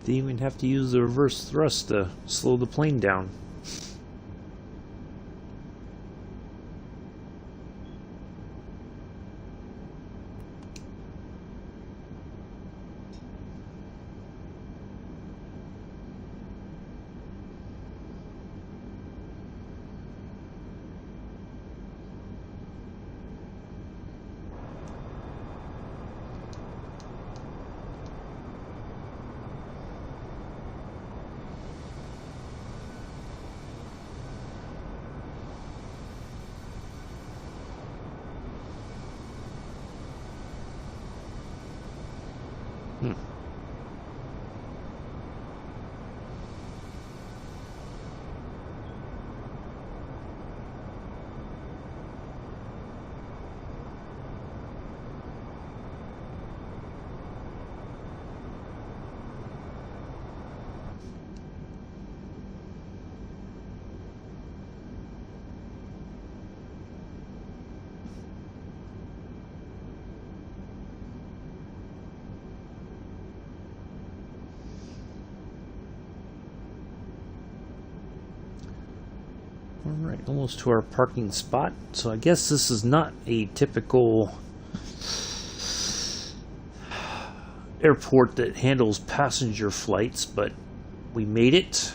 They even have to use the reverse thrust to slow the plane down. Alright, almost to our parking spot. So I guess this is not a typical airport that handles passenger flights, but we made it.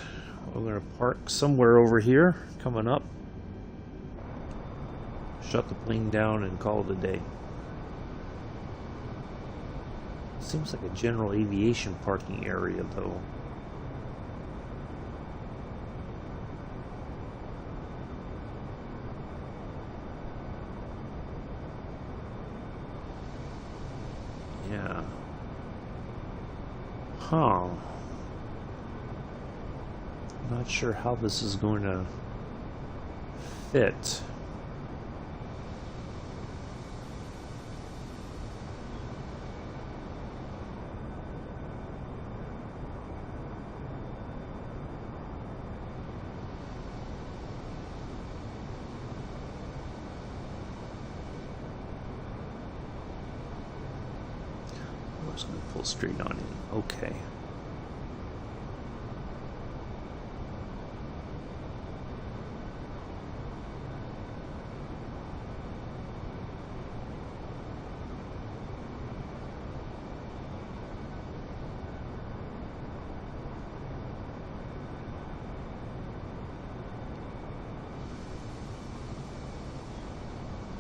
We're going to park somewhere over here, coming up. Shut the plane down and call it a day. Seems like a general aviation parking area, though. Yeah. Huh. Not sure how this is going to fit. I'm just going to pull straight on in. Okay.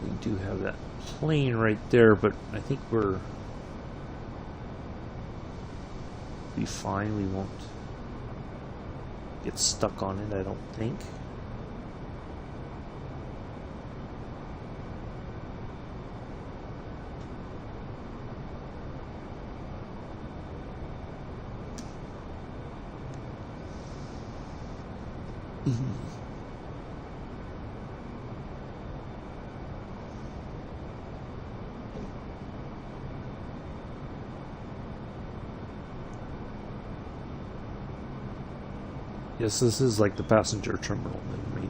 We do have that plane right there, but I think we're be fine. We won't get stuck on it, I don't think. Yes, this is like the passenger terminal, then maybe.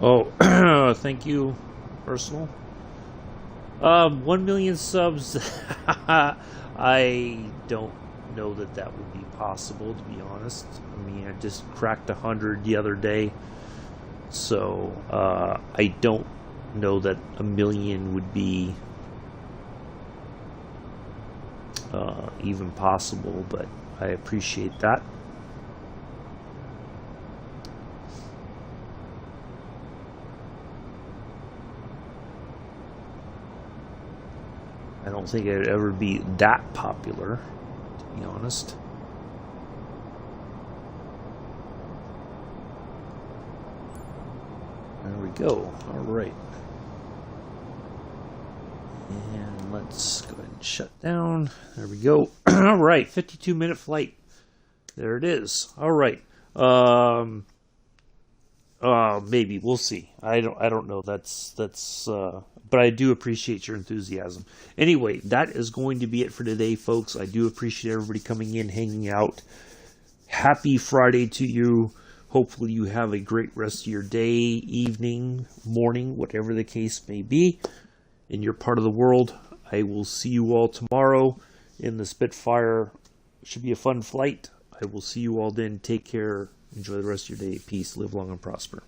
Oh, thank you, personal. 1 million subs. I don't know that that would be possible, to be honest. I mean, I just cracked 100 the other day, so I don't know that 1 million would be even possible, but I appreciate that. I don't think it'd ever be that popular, to be honest. There we go. All right. And let's go ahead and shut down. There we go. All right, 52-minute flight. There it is. All right. Maybe we'll see. I don't know. That's but I do appreciate your enthusiasm. Anyway, that is going to be it for today, folks. I do appreciate everybody coming in, hanging out. Happy Friday to you. Hopefully you have a great rest of your day, evening, morning, whatever the case may be in your part of the world. I will see you all tomorrow in the Spitfire. Should be a fun flight. I will see you all then. Take care. Enjoy the rest of your day. Peace. Live long and prosper.